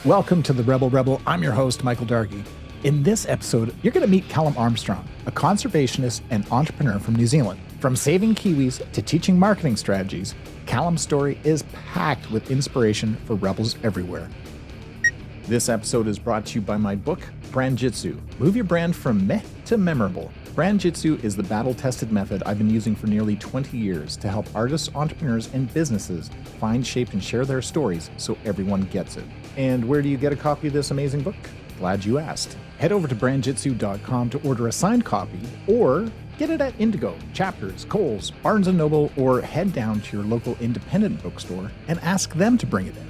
Welcome to the Rebel Rebel. I'm your host, Michael Dargie. In this episode, you're going to meet Callum Armstrong, a conservationist and entrepreneur from New Zealand. From saving Kiwis to teaching marketing strategies, Callum's story is packed with inspiration for rebels everywhere. This episode is brought to you by my book, Brand Jitsu. Move your brand from meh to memorable. Brand Jitsu is the battle-tested method I've been using for nearly 20 years to help artists, entrepreneurs, and businesses find shape and share their stories so everyone gets it. And where do you get a copy of this amazing book? Glad you asked. Head over to brandjitsu.com to order a signed copy, or get it at Indigo, Chapters, Kohl's, Barnes & Noble, or head down to your local independent bookstore and ask them to bring it in.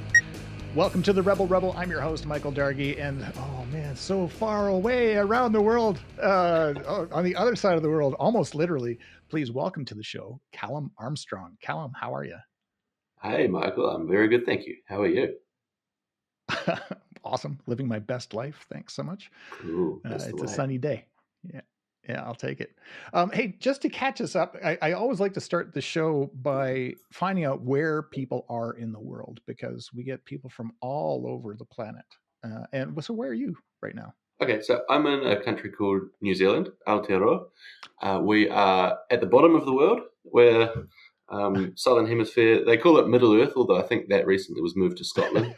Welcome to the Rebel Rebel. I'm your host, Michael Dargie, and oh man, so far away around the world, on the other side of the world, almost literally. Please welcome to the show, Callum Armstrong. Callum, how are you? Hey, Michael. I'm very good, thank you. How are you? Awesome. Living my best life. Thanks so much. Cool. It's a sunny day. Yeah, I'll take it. Hey, just to catch us up, I always like to start the show by finding out where people are in the world, because we get people from all over the planet. And so where are you right now? Okay, so I'm in a country called New Zealand, Aotearoa. We are at the bottom of the world. We're Southern Hemisphere. They call it Middle Earth, although I think that recently was moved to Scotland.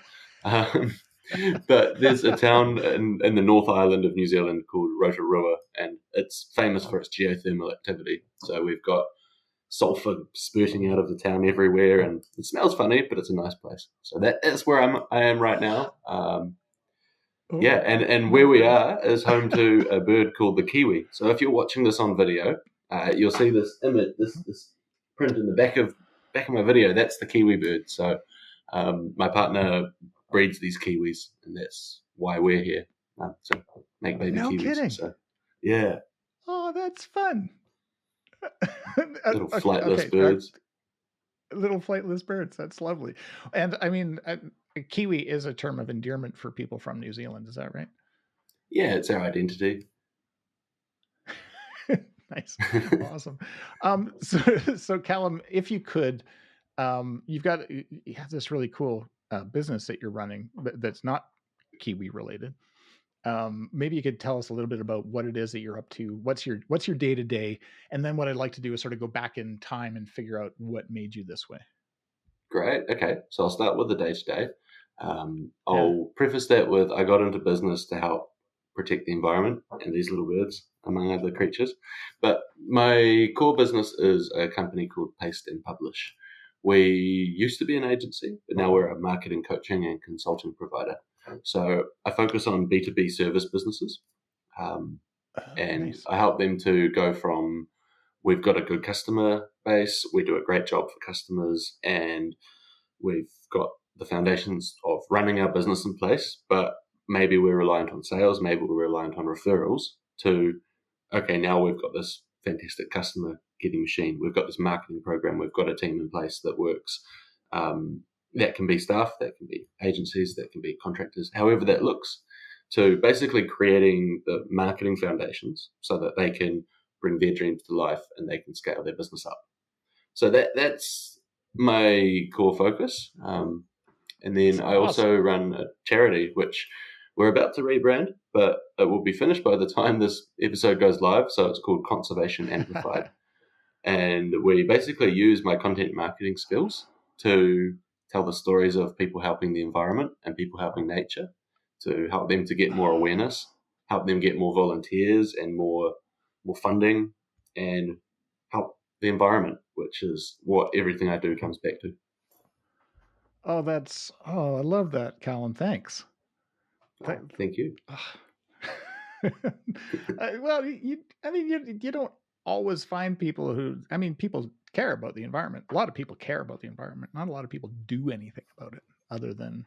But there's a town in the North Island of New Zealand called Rotorua, and it's famous for its geothermal activity. So we've got sulfur spurting out of the town everywhere, and it smells funny, but it's a nice place. So that's where I am right now. And where we are is home to a bird called the Kiwi. So if you're watching this on video, you'll see this image, this print in the back of my video. That's the Kiwi bird. So my partner breeds these Kiwis, and that's why we're here. So make baby no Kiwis. Kidding. So, yeah. Oh, that's fun. Little flightless birds. Little flightless birds. That's lovely. And I mean, Kiwi is a term of endearment for people from New Zealand. Is that right? Yeah, it's our identity. Nice. Awesome. So Callum, if you could, you have this really cool business that you're running that's not Kiwi related. Maybe you could tell us a little bit about what it is that you're up to. What's your day to day? And then what I'd like to do is sort of go back in time and figure out what made you this way. Great. Okay. So I'll start with the day to day. I'll preface that with I got into business to help protect the environment and these little birds, among other creatures. But my core business is a company called Paste and Publish. We used to be an agency, but now we're a marketing, coaching, and consulting provider. So I focus on B2B service businesses, and nice. I help them to go from we've got a good customer base, we do a great job for customers, and we've got the foundations of running our business in place, but maybe we're reliant on sales, maybe we're reliant on referrals to, okay, now we've got this fantastic customer getting machine. We've got this marketing program. We've got a team in place that works. That can be staff, that can be agencies, that can be contractors, however that looks, to basically creating the marketing foundations so that they can bring their dreams to life and they can scale their business up. So that's my core focus. And then I also run a charity, which we're about to rebrand, but it will be finished by the time this episode goes live. So it's called Conservation Amplified. And we basically use my content marketing skills to tell the stories of people helping the environment and people helping nature, to help them to get more awareness, help them get more volunteers and more funding, and help the environment, which is what everything I do comes back to. I love that, Callum. Thanks. Thank you. Well, you don't always find people who, people care about the environment. A lot of people care about the environment. Not a lot of people do anything about it other than,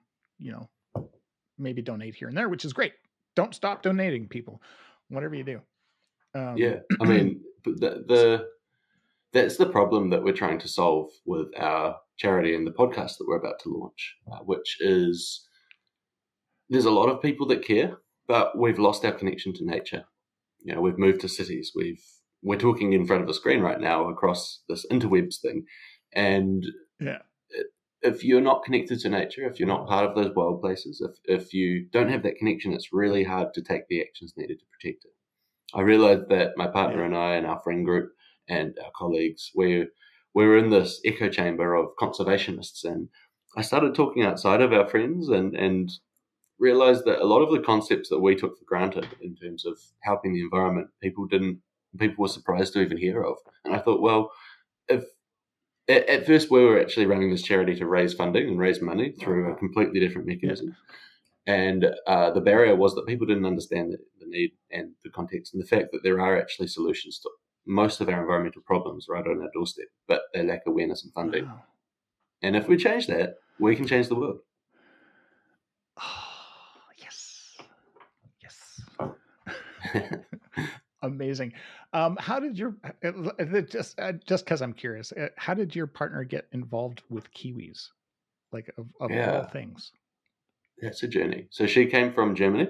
maybe donate here and there, which is great. Don't stop donating, people, whatever you do. That's the problem that we're trying to solve with our charity and the podcast that we're about to launch, which is there's a lot of people that care, but we've lost our connection to nature. We've moved to cities. We're talking in front of a screen right now across this interwebs thing, and if you're not connected to nature, if you're not part of those wild places, if you don't have that connection, it's really hard to take the actions needed to protect it. I realized that my partner and I and our friend group and our colleagues, we were in this echo chamber of conservationists, and I started talking outside of our friends and realized that a lot of the concepts that we took for granted in terms of helping the environment, people were surprised to even hear of. And I thought, well, if at first we were actually running this charity to raise funding and raise money through a completely different mechanism. And the barrier was that people didn't understand the need and the context and the fact that there are actually solutions to most of our environmental problems right on our doorstep, but they lack awareness and funding. Wow. And if we change that, we can change the world. Oh, yes. Amazing. How did your just because I'm curious, how did your partner get involved with kiwis? Like of all things. That's a journey. So she came from Germany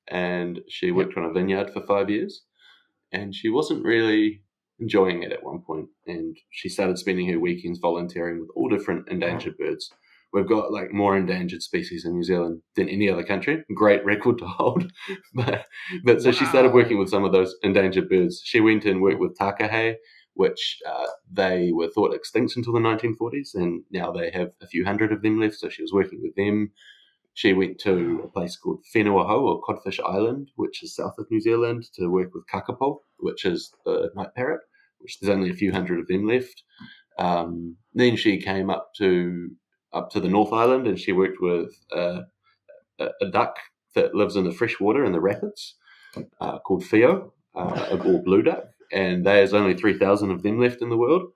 and she worked on a vineyard for 5 years, and she wasn't really enjoying it at one point. And she started spending her weekends volunteering with all different endangered birds. We've got like more endangered species in New Zealand than any other country. Great record to hold. but so she started working with some of those endangered birds. She went and worked with takahe, which they were thought extinct until the 1940s, and now they have a few hundred of them left. So she was working with them. She went to a place called Whenuaho, or Codfish Island, which is south of New Zealand, to work with kakapo, which is the night parrot, which there's only a few hundred of them left. Then she came up to the North Island, and she worked with a duck that lives in the fresh water in the rapids called Fio, or blue duck, and there's only 3,000 of them left in the world.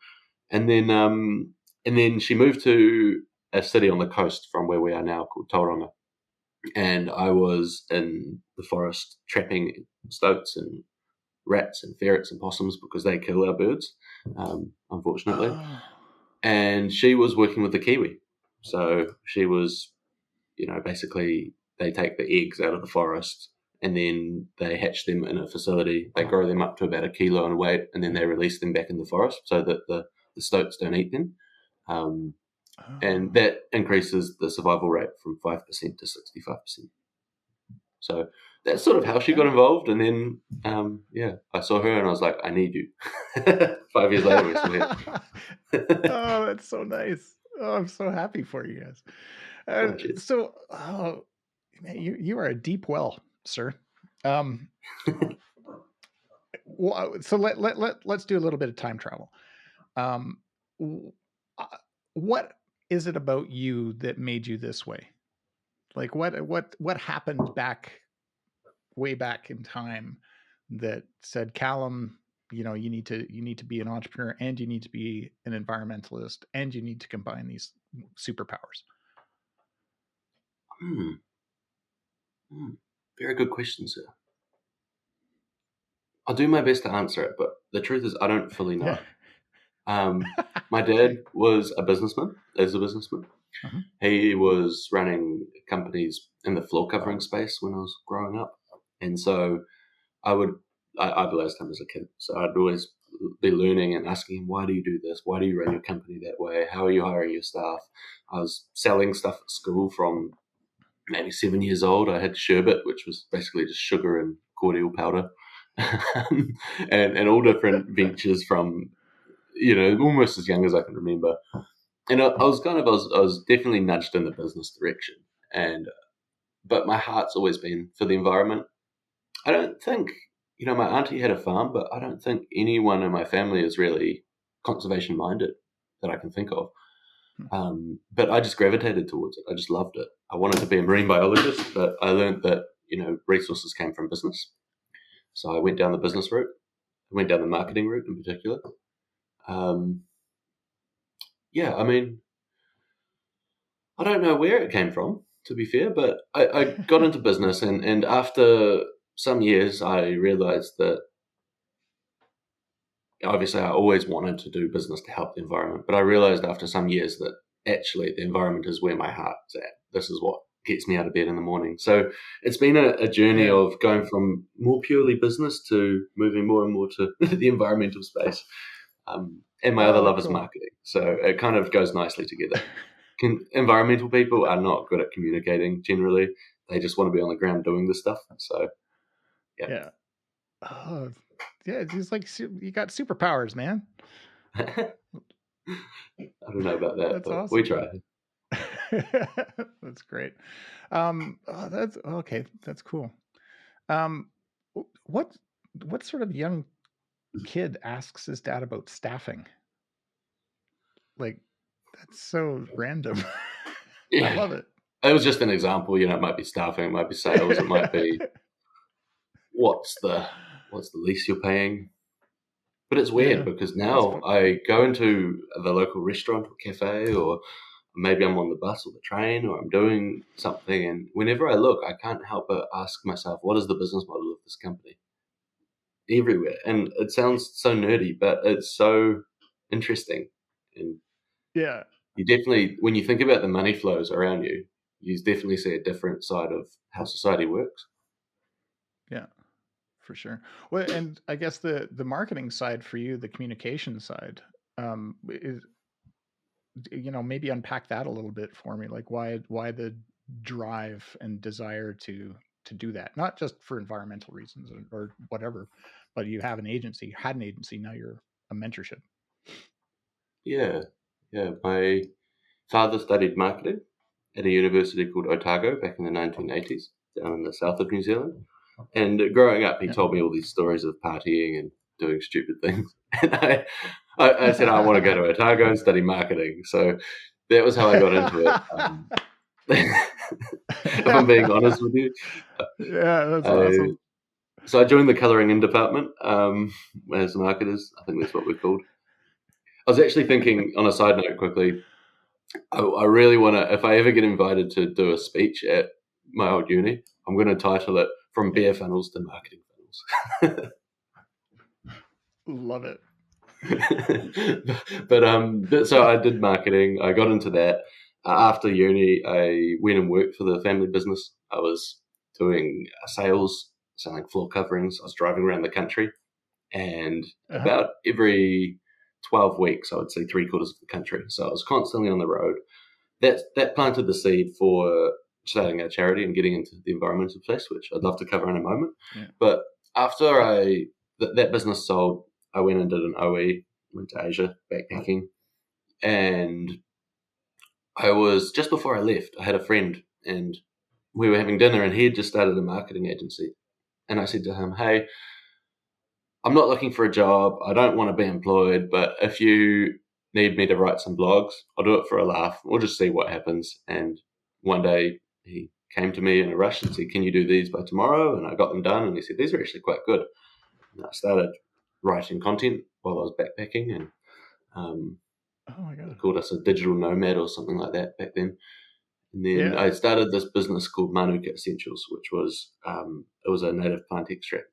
And then she moved to a city on the coast from where we are now called Tauranga. And I was in the forest trapping stoats and rats and ferrets and possums because they kill our birds, unfortunately. Oh. And she was working with the kiwi. So she was, basically they take the eggs out of the forest and then they hatch them in a facility. They grow them up to about 1 kilo in weight, and then they release them back in the forest so that the stoats don't eat them. And that increases the survival rate from 5% to 65%. So that's sort of how she got involved. And then, I saw her and I was like, I need you. 5 years later, we're still here. Oh, that's so nice. Oh, I'm so happy for you guys. Man, you are a deep well, sir. Well, so let's do a little bit of time travel. What is it about you that made you this way? Like what happened way back in time that said, Callum, you need to be an entrepreneur, and you need to be an environmentalist, and you need to combine these superpowers? Very good question, sir. I'll do my best to answer it, but the truth is I don't fully know. My dad is a businessman. Mm-hmm. He was running companies in the floor covering space when I was growing up. And so I idolized him as a kid. So I'd always be learning and asking him, why do you do this? Why do you run your company that way? How are you hiring your staff? I was selling stuff at school from maybe 7 years old. I had sherbet, which was basically just sugar and cordial powder, and all different ventures from, almost as young as I can remember. And I was definitely nudged in the business direction. But my heart's always been for the environment. I don't think, my auntie had a farm, but I don't think anyone in my family is really conservation minded that I can think of. But I just gravitated towards it. I just loved it. I wanted to be a marine biologist, but I learned that, resources came from business. So I went down the business route. I went down the marketing route in particular. I don't know where it came from, to be fair, but I got into business, and after some years, I realized that obviously I always wanted to do business to help the environment, but I realized after some years that actually the environment is where my heart's at. This is what gets me out of bed in the morning. So it's been a journey of going from more purely business to moving more and more to the environmental space. And my other love is marketing. So it kind of goes nicely together. environmental people are not good at communicating generally. They just want to be on the ground doing this stuff. So, yeah. Oh, yeah, it's like you got superpowers, man. I don't know about that, That's but awesome. we try. That's great. That's okay. That's cool. What sort of young kid asks his dad about staffing? Like, that's so random. Yeah. I love it. It was just an example. It might be staffing, it might be sales, it might be what's the lease you're paying. But it's weird because now I go into the local restaurant or cafe, or maybe I'm on the bus or the train, or I'm doing something, and whenever I look, I can't help but ask myself, what is the business model of this company? Everywhere. And it sounds so nerdy, but it's so interesting. And you definitely, when you think about the money flows around you, you definitely see a different side of how society works. Yeah, for sure. Well, and I guess the marketing side for you, the communication side, is, maybe unpack that a little bit for me. Like why the drive and desire to do that, not just for environmental reasons or whatever, but you have an agency, had an agency, now you're a mentorship. Yeah. My father studied marketing at a university called Otago back in the 1980s down in the south of New Zealand. And growing up, he told me all these stories of partying and doing stupid things. And I said, I want to go to Otago and study marketing. So that was how I got into it. If I'm being honest with you. Yeah, that's awesome. So I joined the colouring in department as marketers. I think that's what we're called. I was actually thinking, on a side note quickly, I really want to, if I ever get invited to do a speech at my old uni, I'm going to title it From Beer Funnels to Marketing Funnels. Love it. But so I did marketing. I got into that. After uni, I went and worked for the family business. I was doing sales, selling floor coverings. I was driving around the country, and about every 12 weeks, I would see 3/4 of the country. So I was constantly on the road. That planted the seed for starting a charity and getting into the environmental space, which I'd love to cover in a moment. Yeah. But after that business sold, I went and did an OE, went to Asia backpacking, and I was, just before I left, I had a friend and we were having dinner, and he had just started a marketing agency. And I said to him, hey, I'm not looking for a job. I don't want to be employed, but if you need me to write some blogs, I'll do it for a laugh. We'll just see what happens. And one day he came to me in a rush and said, can you do these by tomorrow? And I got them done. And he said, these are actually quite good. And I started writing content while I was backpacking, and oh my God, they called us a digital nomad or something like that back then. And then I started this business called Manuka Essentials, which was it was a native plant extract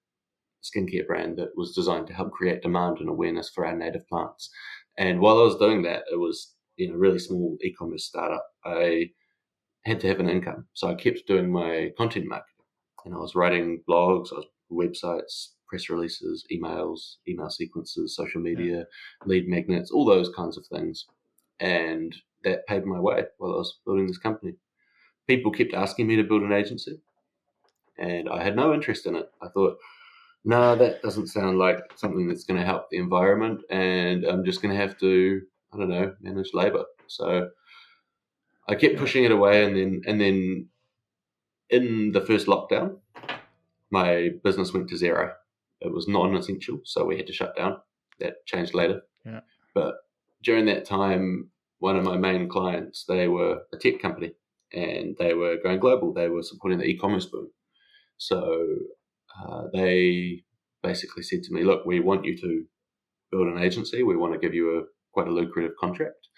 skincare brand that was designed to help create demand and awareness for our native plants. And while I was doing that, it was a really small e-commerce startup. I had to have an income, so I kept doing my content marketing, and I was writing blogs, websites, press releases, email sequences, social media, lead magnets, all those kinds of things. And that paved my way while I was building this company. People kept asking me to build an agency, and I had no interest in it. I thought, no, that doesn't sound like something that's going to help the environment, and I'm just going to have to, I don't know, manage labor. So I kept pushing it away, and then in the first lockdown, my business went to zero. It was non-essential, so we had to shut down. That changed later. Yeah. But during that time, one of my main clients, they were a tech company, and they were going global. They were supporting the e-commerce boom. So they basically said to me, look, we want you to build an agency. We want to give you quite a lucrative contract,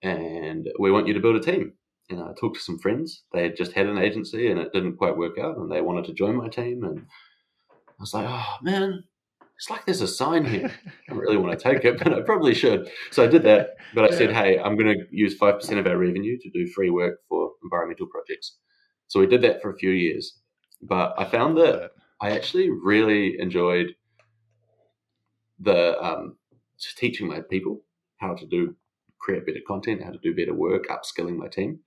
and we want you to build a team. And I talked to some friends. They had just had an agency and it didn't quite work out, and they wanted to join my team. And I was like, oh, man, it's like there's a sign here. I don't really want to take it, but I probably should. So I did that. But I said, hey, I'm going to use 5% of our revenue to do free work for environmental projects. So we did that for a few years. But I found that I actually really enjoyed the teaching my people how to do create better content, how to do better work, upskilling my team.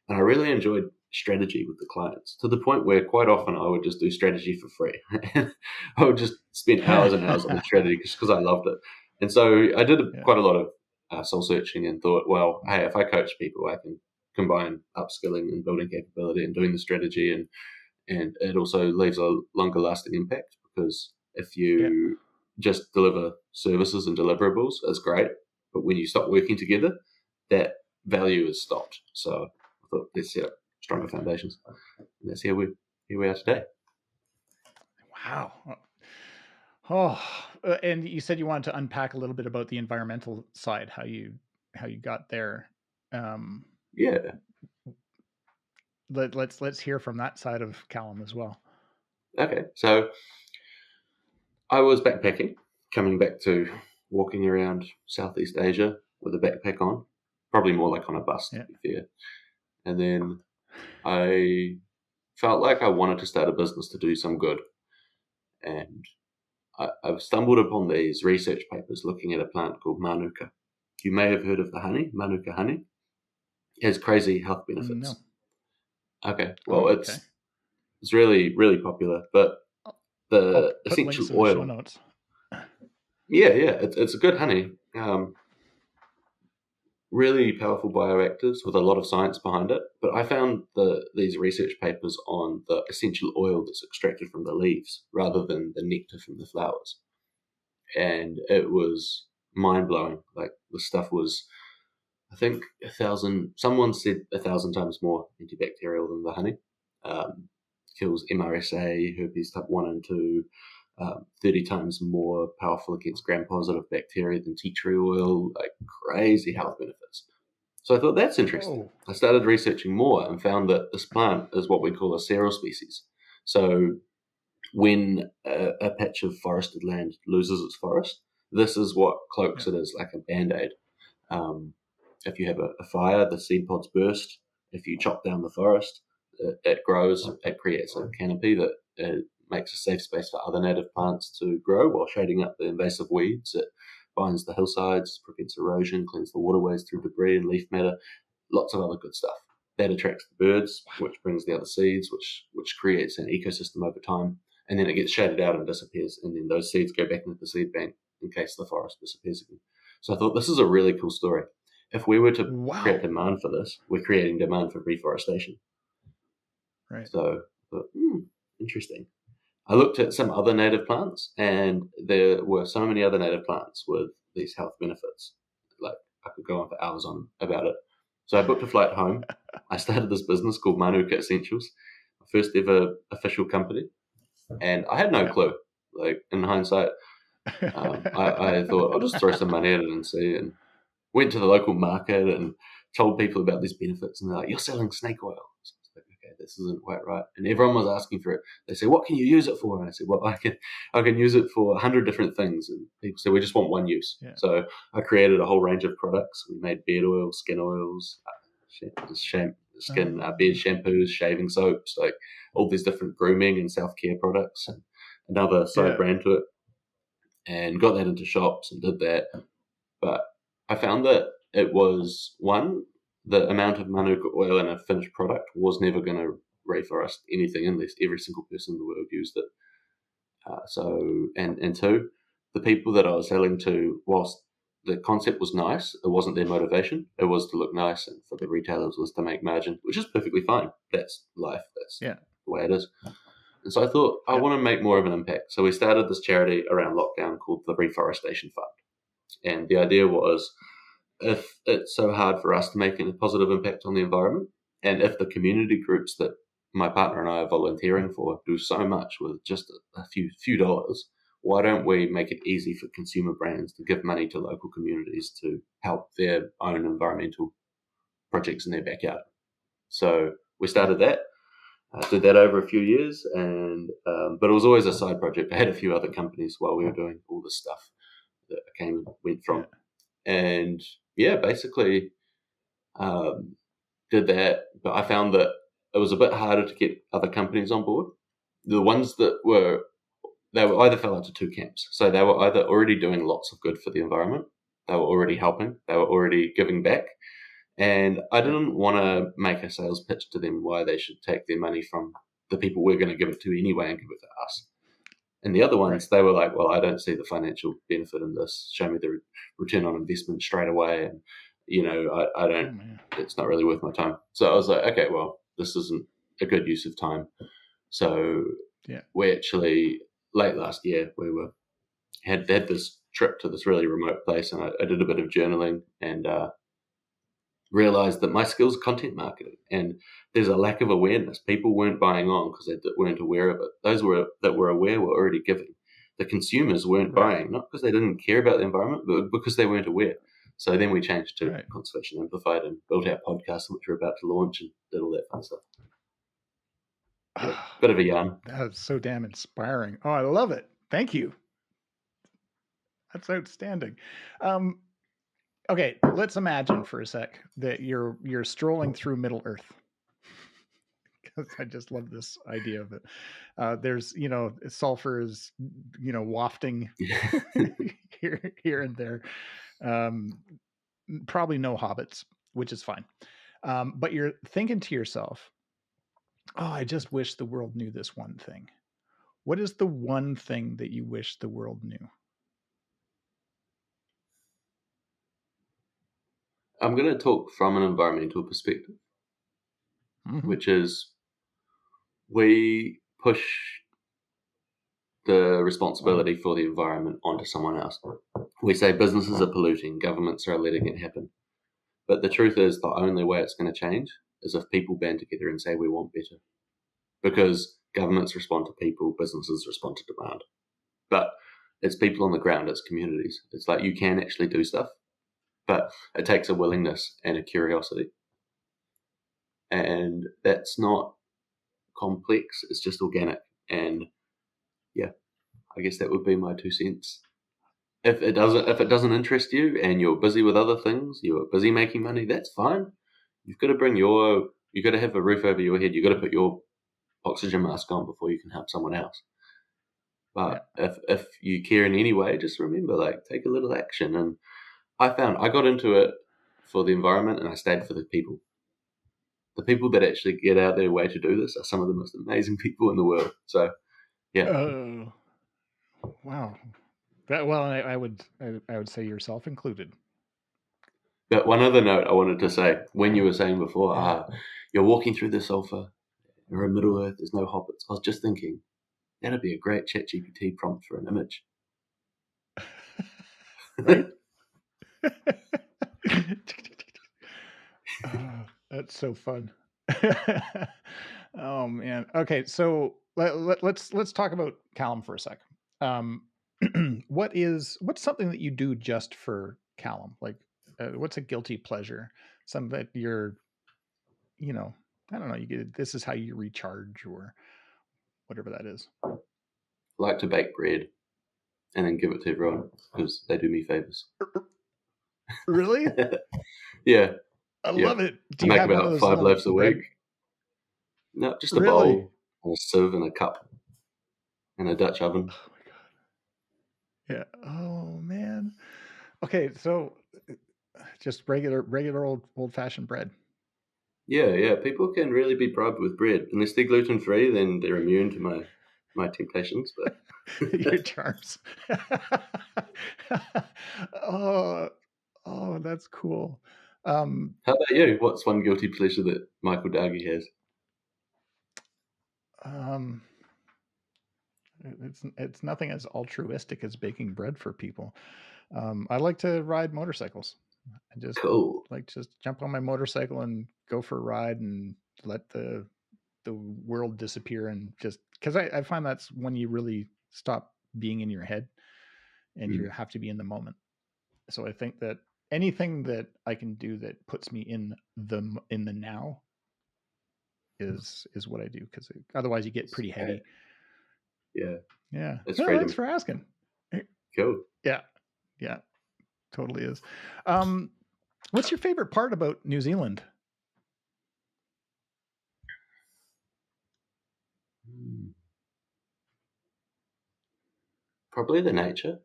And I really enjoyed strategy with the clients, to the point where quite often I would just do strategy for free. I would just spend hours and hours on the strategy just because I loved it. And so I did quite a lot of soul searching and thought, well, hey, if I coach people, I can combine upskilling and building capability and doing the strategy, and it also leaves a longer lasting impact, because if you just deliver services and deliverables, it's great, but when you stop working together, that value is stopped. So I thought, let's set up stronger foundations, and that's here we are today. Wow. Oh, and you said you wanted to unpack a little bit about the environmental side, how you got there. Yeah. Let's hear from that side of Callum as well. Okay, so I was backpacking, coming back to walking around Southeast Asia with a backpack on, probably more like on a bus, to be fair. And then I felt like I wanted to start a business to do some good. And I've stumbled upon these research papers looking at a plant called manuka. You may have heard of the honey, manuka honey. It has crazy health benefits. No. Okay, well, it's really, really popular, but the essential oil. Show notes. Yeah, it's a good honey. Really powerful bioactives with a lot of science behind it. But I found these research papers on the essential oil that's extracted from the leaves rather than the nectar from the flowers, and it was mind blowing. Like, the stuff was, I think, 1,000. Someone said 1,000 times more antibacterial than the honey. Kills MRSA, herpes type 1 and 2. 30 times more powerful against gram-positive bacteria than tea tree oil, like crazy health benefits. So I thought, that's interesting. I started researching more and found that this plant is what we call a cereal species. So when a patch of forested land loses its forest, this is what cloaks it as, like a Band-Aid. If you have a fire, the seed pods burst. If you chop down the forest, it grows. It creates a canopy that makes a safe space for other native plants to grow while shading up the invasive weeds. It binds the hillsides, prevents erosion, cleans the waterways through debris and leaf matter, lots of other good stuff. That attracts the birds, which brings the other seeds, which creates an ecosystem over time. And then it gets shaded out and disappears. And then those seeds go back into the seed bank in case the forest disappears again. So I thought, this is a really cool story. If we were to create demand for this, we're creating demand for reforestation. Right. So I thought, interesting. I looked at some other native plants, and there were so many other native plants with these health benefits. Like, I could go on for hours on about it. So I booked a flight home. I started this business called Manuka Essentials, my first ever official company. And I had no clue. Like, in hindsight, I thought, I'll just throw some money at it and see. And went to the local market and told people about these benefits. And they're like, you're selling snake oil. So I was like, okay, this isn't quite right. And everyone was asking for it. They say, what can you use it for? And I said, well, I can use it for 100 different things. And people said, we just want one use. Yeah. So I created a whole range of products. We made beard oil, skin oils, beard shampoos, shaving soaps, like all these different grooming and self-care products, and another side brand to it, and got that into shops and did that. But I found that it was, one, the amount of manuka oil in a finished product was never going to reforest anything unless every single person in the world used it. And two, the people that I was selling to, whilst the concept was nice, it wasn't their motivation. It was to look nice, and for the retailers was to make margin, which is perfectly fine. That's life. That's the way it is. And so I thought, I want to make more of an impact. So we started this charity around lockdown called the Reforestation Fund. And the idea was, if it's so hard for us to make a positive impact on the environment, and if the community groups that my partner and I are volunteering for do so much with just a few dollars, why don't we make it easy for consumer brands to give money to local communities to help their own environmental projects in their backyard? So we started that. Did that over a few years, and but it was always a side project. I had a few other companies while we were doing all this stuff that I went from. And basically did that, but I found that it was a bit harder to get other companies on board. The ones that they either fell into two camps. So they were either already doing lots of good for the environment, they were already helping, they were already giving back. And I didn't want to make a sales pitch to them why they should take their money from the people we're going to give it to anyway and give it to us. And the other ones, They were like, well, I don't see the financial benefit in this. Show me the return on investment straight away. And, I don't, it's not really worth my time. So I was like, okay, well, this isn't a good use of time. So we actually, late last year, we had this trip to this really remote place, and I did a bit of journaling and realized that my skills are content marketing, and there's a lack of awareness. People weren't buying on because they weren't aware of it. Those that were aware were already giving. The consumers weren't buying, not because they didn't care about the environment, but because they weren't aware. So then we changed to Conservation Amplified and built our podcast, which we're about to launch, and did all that fun stuff. Yeah, bit of a yarn. That's so damn inspiring. Oh, I love it. Thank you. That's outstanding. Okay, let's imagine for a sec that you're strolling through Middle Earth. Because I just love this idea of it. There's, sulfur is, wafting here and there. Probably no hobbits, which is fine. But you're thinking to yourself, oh, I just wish the world knew this one thing. What is the one thing that you wish the world knew? I'm going to talk from an environmental perspective, which is we push the responsibility for the environment onto someone else. We say businesses are polluting, governments are letting it happen. But the truth is the only way it's going to change is if people band together and say we want better. Because governments respond to people, businesses respond to demand. But it's people on the ground, it's communities. It's like you can actually do stuff, but it takes a willingness and a curiosity. And that's not complex, it's just organic. And yeah, I guess that would be my 2 cents. If it doesn't interest you and you're busy with other things, you're busy making money, that's fine. You've got to have a roof over your head. You've got to put your oxygen mask on before you can help someone else. But if you care in any way, just remember, take a little action. And I found I got into it for the environment, and I stayed for the people. The people that actually get out their way to do this are some of the most amazing people in the world. So, yeah. Oh, wow. I would say yourself included. But one other note I wanted to say, when you were saying before, you're walking through the sulfur, you're in Middle Earth, there's no hobbits. I was just thinking, that'd be a great ChatGPT prompt for an image. Right? That's so fun. Oh man. Okay, so let's talk about Callum for a sec. What's something that you do just for Callum? What's a guilty pleasure? Something that you're, I don't know. This is how you recharge or whatever that is. I like to bake bread and then give it to everyone because they do me favors. Really? Yeah. I love it. Do you make about 5 loaves a week. No, just a bowl and a sieve and a cup and a Dutch oven. Oh my god. Yeah. Oh man. Okay, so just regular old fashioned bread. Yeah. People can really be bribed with bread. Unless they're gluten free, then they're immune to my temptations. But your charms. Oh, that's cool. How about you? What's one guilty pleasure that Michael Dargie has? It's nothing as altruistic as baking bread for people. I like to ride motorcycles. I just just jump on my motorcycle and go for a ride and let the world disappear, and just because I find that's when you really stop being in your head and you have to be in the moment. So I think that anything that I can do that puts me in the now is what I do, because otherwise you get pretty heady. Yeah. It's no, thanks for asking. Cool. Yeah, totally is. What's your favorite part about New Zealand? Probably the nature.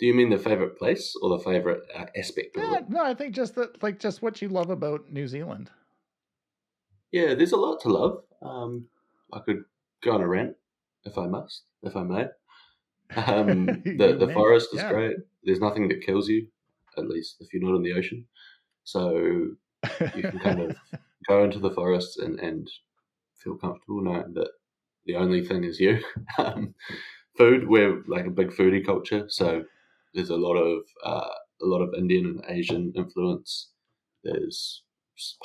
Do you mean the favorite place or the favorite aspect of it? No, I think just that, like, just what you love about New Zealand. Yeah, there's a lot to love. I could go on a rant if I may. You The may, forest is yeah. great. There's nothing that kills you, at least if you're not in the ocean. So you can kind of go into the forest and feel comfortable knowing that the only thing is you. Food, we're like a big foodie culture, so there's a lot of Indian and Asian influence. There's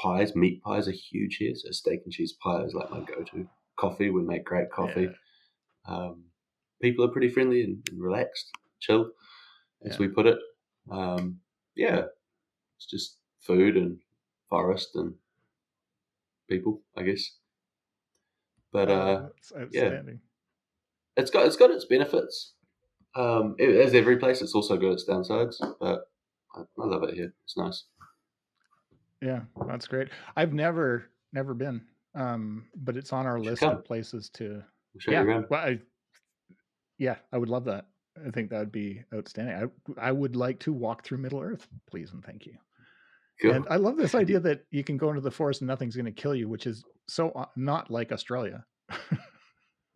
pies, meat pies are huge here. So steak and cheese pie is like my go-to. Coffee, we make great coffee. People are pretty friendly and relaxed, chill, as we put it. It's just food and forest and people, I guess. But that's outstanding. It's got its benefits. As every place, it's also got its downsides. But I love it here. It's nice. Yeah, that's great. I've never been, but it's on our list of places to. We'll show you around. Well, I would love that. I think that would be outstanding. I would like to walk through Middle Earth, please and thank you. Cool. And I love this idea that you can go into the forest and nothing's going to kill you, which is so not like Australia.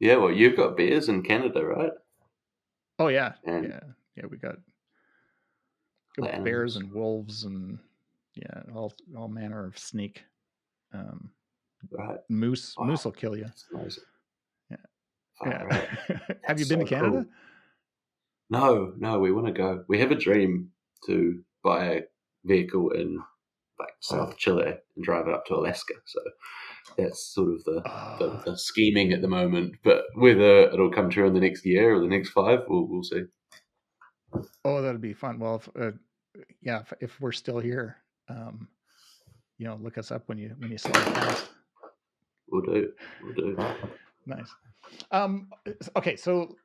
Yeah, well, you've got bears in Canada, right? Oh yeah, yeah. We got bears and wolves and all manner of snake. Right. Moose will kill you. That's amazing. Yeah. Right. Have you been to Canada? Cool. No, we want to go. We have a dream to buy a vehicle in like South Chile and drive it up to Alaska. So that's sort of the scheming at the moment. But whether it'll come true in the next year or the next 5, we'll see. Oh, that'd be fun. Well, if we're still here, look us up when you slide past. We'll do. Nice. Okay, so,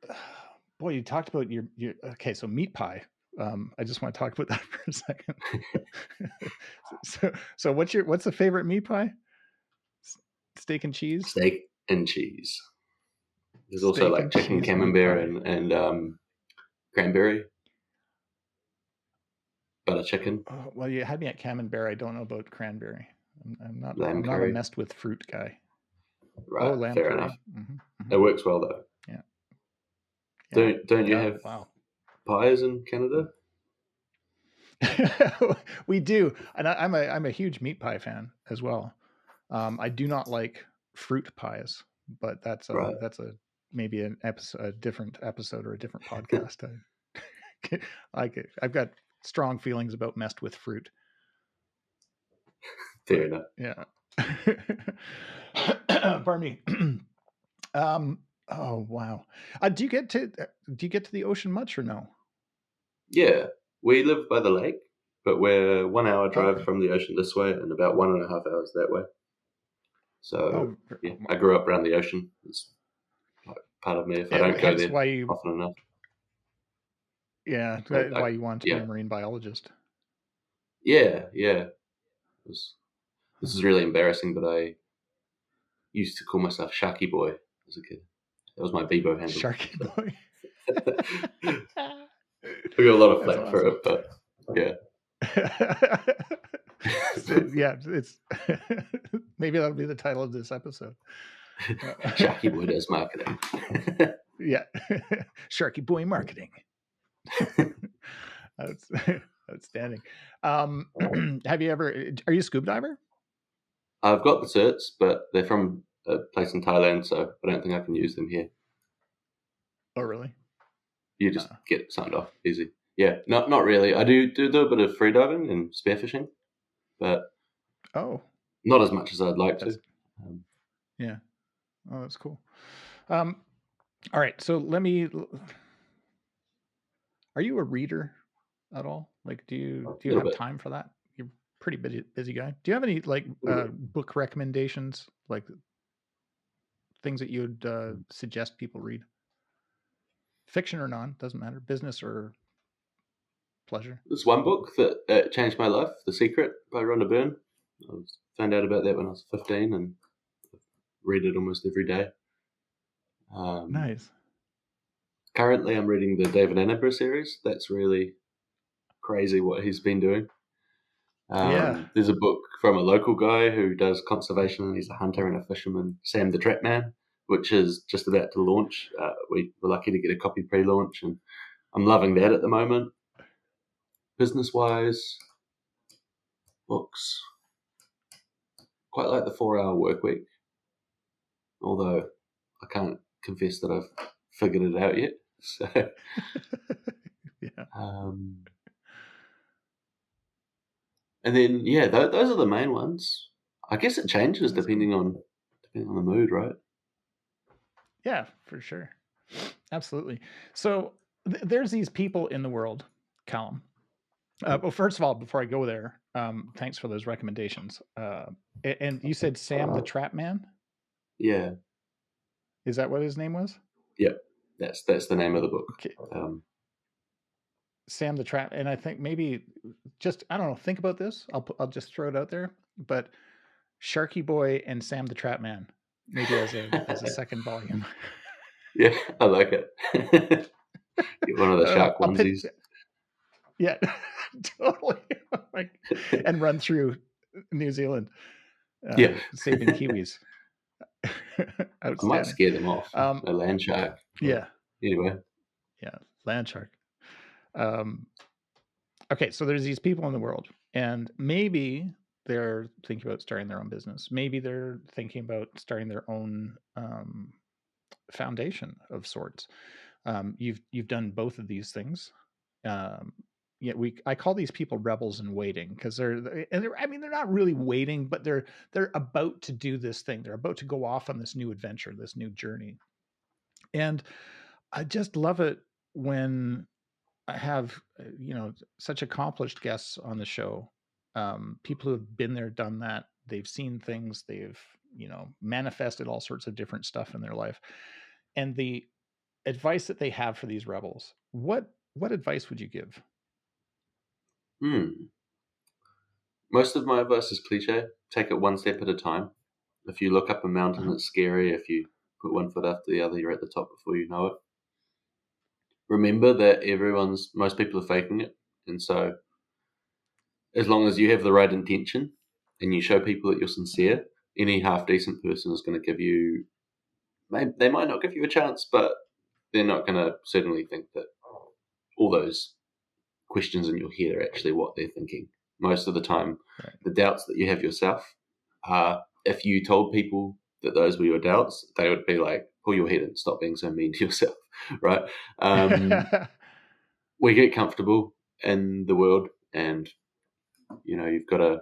boy, you talked about your okay, so meat pie. I just want to talk about that for a second. so what's the favorite meat pie? Steak and cheese? Steak and cheese. There's also like chicken camembert and cranberry. Butter chicken. Oh, well, you had me at camembert. I don't know about cranberry. I'm not a messed with fruit guy. Right, lamb fair curry. enough. Mm-hmm. It works well though. Yeah. Don't you have pies in Canada? We do, and I'm a huge meat pie fan as well. I do not like fruit pies, but that's maybe a different episode or a different podcast. I've got strong feelings about messed with fruit. Fair enough. Yeah. Pardon me. Oh wow. Do you get to the ocean much or no? Yeah, we live by the lake, but we're 1 hour drive from the ocean this way and about 1.5 hours that way. So I grew up around the ocean. It's like part of me. If I don't go there often enough. Yeah, why you want to be a marine biologist. Yeah. This is really embarrassing, but I used to call myself Sharky Boy as a kid. That was my Bebo handle. Sharky Boy. We got a lot of flack for it, but yeah. It's maybe that'll be the title of this episode. Sharky Boy does marketing. Yeah, Sharky Boy marketing. That's outstanding. Have you ever? Are you a scuba diver? I've got the certs, but they're from a place in Thailand, so I don't think I can use them here. Oh, really? You just get signed off easy. Yeah, not really. I do a bit of freediving and spearfishing, but not as much as I'd like to. Yeah. Oh, that's cool. All right, so are you a reader at all? Like, do you have time for that? You're a pretty busy guy. Do you have any book recommendations, like things that you'd suggest people read? Fiction or non, doesn't matter. Business or pleasure. There's one book that changed my life, The Secret by Rhonda Byrne. I found out about that when I was 15 and read it almost every day. Nice. Currently, I'm reading the David Attenborough series. That's really crazy what he's been doing. There's a book from a local guy who does conservation. He's a hunter and a fisherman, Sam the Trap Man, which is just about to launch. We were lucky to get a copy pre-launch, and I'm loving that at the moment. Business-wise, books. Quite like the 4-Hour Workweek, although I can't confess that I've figured it out yet. So, Yeah. And then, those are the main ones. I guess it changes depending on the mood, right? Yeah, for sure. Absolutely. So there's these people in the world, Callum. Well, first of all, before I go there, thanks for those recommendations. And you said Sam the Trap Man? Yeah. Is that what his name was? Yep. That's the name of the book. Okay. Sam the Trap, and I think maybe just, I don't know, think about this. I'll just throw it out there. But Sharky Boy and Sam the Trap Man, maybe as a second volume. Yeah, I like it. Get one of the shark onesies. Yeah, totally. And run through New Zealand, saving Kiwis. I might scare them off. A land shark. Yeah. Anyway. Yeah, land shark. Okay, so there's these people in the world, and maybe they're thinking about starting their own business. Maybe they're thinking about starting their own foundation of sorts. You've done both of these things. I call these people rebels in waiting, because they're not really waiting, but they're about to do this thing. They're about to go off on this new adventure, this new journey. And I just love it when I have, such accomplished guests on the show, people who have been there, done that. They've seen things, they've, manifested all sorts of different stuff in their life. And the advice that they have for these rebels, what advice would you give? Most of my advice is cliche. Take it one step at a time. If you look up a mountain, it's scary. If you put one foot after the other, you're at the top before you know it. Remember that most people are faking it. And so as long as you have the right intention and you show people that you're sincere, any half-decent person is going to give you, they might not give you a chance, but they're not going to certainly think that all those questions in your head are actually what they're thinking. Most of the time, the doubts that you have yourself, if you told people that those were your doubts, they would be like, pull your head in, stop being so mean to yourself, right? We get comfortable in the world, and, you've got to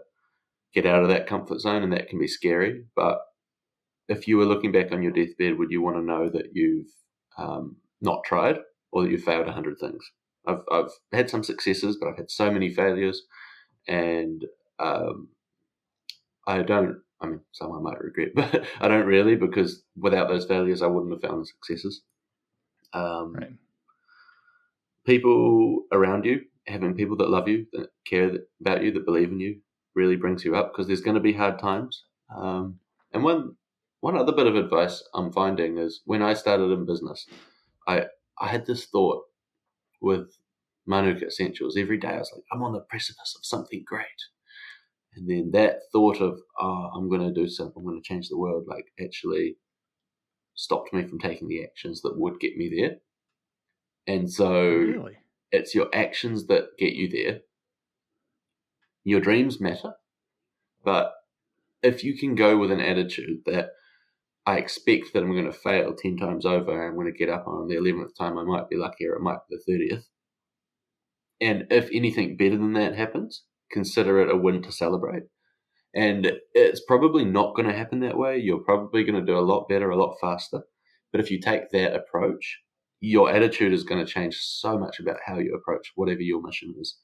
get out of that comfort zone, and that can be scary. But if you were looking back on your deathbed, would you want to know that you've not tried, or that you've failed 100 things? I've had some successes, but I've had so many failures, and some I might regret, but I don't really, because without those failures, I wouldn't have found the successes. Right. People around you, having people that love you, that care about you, that believe in you, really brings you up, because there's going to be hard times. And one other bit of advice I'm finding is, when I started in business, I had this thought with Manuka Essentials. Every day I was like, I'm on the precipice of something great. And then that thought of, I'm going to do something, I'm going to change the world, actually stopped me from taking the actions that would get me there. And so It's your actions that get you there. Your dreams matter. But if you can go with an attitude that, I expect that I'm going to fail 10 times over, and I'm going to get up on the 11th time, I might be lucky, or it might be the 30th. And if anything better than that happens, consider it a win to celebrate. And it's probably not going to happen that way. You're probably going to do a lot better, a lot faster. But if you take that approach, your attitude is going to change so much about how you approach whatever your mission is.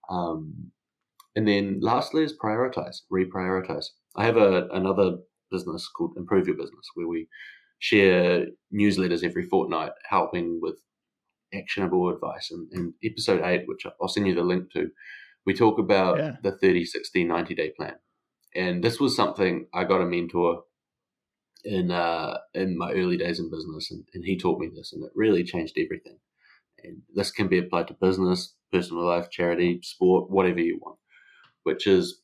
And then lastly is reprioritize. I have another business called Improve Your Business, where we share newsletters every fortnight, helping with actionable advice. And episode 8, which I'll send you the link to, we talk about the 30, 60, 90-day plan. And this was something I got a mentor in my early days in business, and he taught me this, and it really changed everything. And this can be applied to business, personal life, charity, sport, whatever you want, which is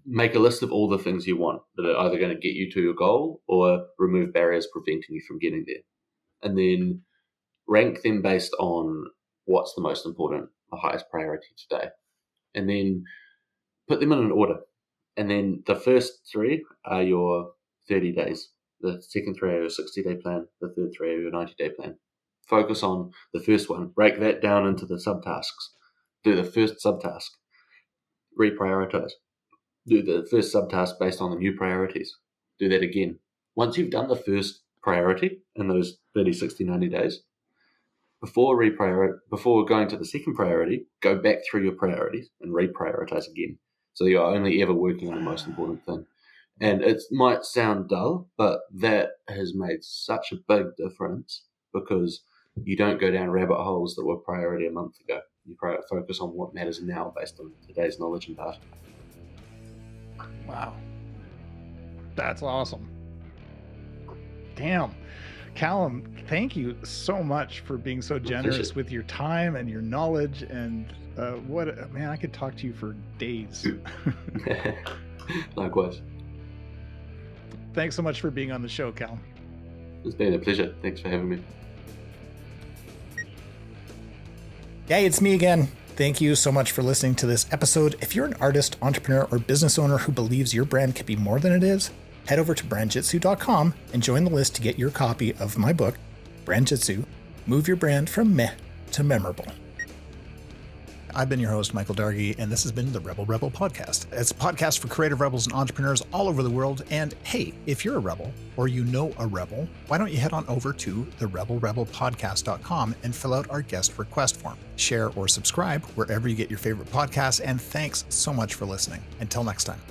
make a list of all the things you want that are either going to get you to your goal or remove barriers preventing you from getting there. And then rank them based on what's the most important, the highest priority today. And then put them in an order. And then the first 3 are your 30 days. The second 3 are your 60-day plan. The third 3 are your 90-day plan. Focus on the first one. Break that down into the subtasks. Do the first subtask. Reprioritize. Do the first subtask based on the new priorities. Do that again. Once you've done the first priority in those 30, 60, 90 days, before going to the second priority, go back through your priorities and reprioritize again. So you're only ever working on the most important thing. And it might sound dull, but that has made such a big difference because you don't go down rabbit holes that were priority a month ago. You focus on what matters now based on today's knowledge and data. Wow. That's awesome. Damn. Callum, thank you so much for being so generous with your time and your knowledge. And man, I could talk to you for days. Likewise. Thanks so much for being on the show, Callum. It's been a pleasure. Thanks for having me. Hey, it's me again. Thank you so much for listening to this episode. If you're an artist, entrepreneur, or business owner who believes your brand could be more than it is, head over to brandjitsu.com and join the list to get your copy of my book, Brand Jitsu, Move Your Brand from Meh to Memorable. I've been your host, Michael Dargie, and this has been the RebelRebel Podcast. It's a podcast for creative rebels and entrepreneurs all over the world. And hey, if you're a rebel or you know a rebel, why don't you head on over to the RebelRebelPodcast.com and fill out our guest request form. Share or subscribe wherever you get your favorite podcasts. And thanks so much for listening. Until next time.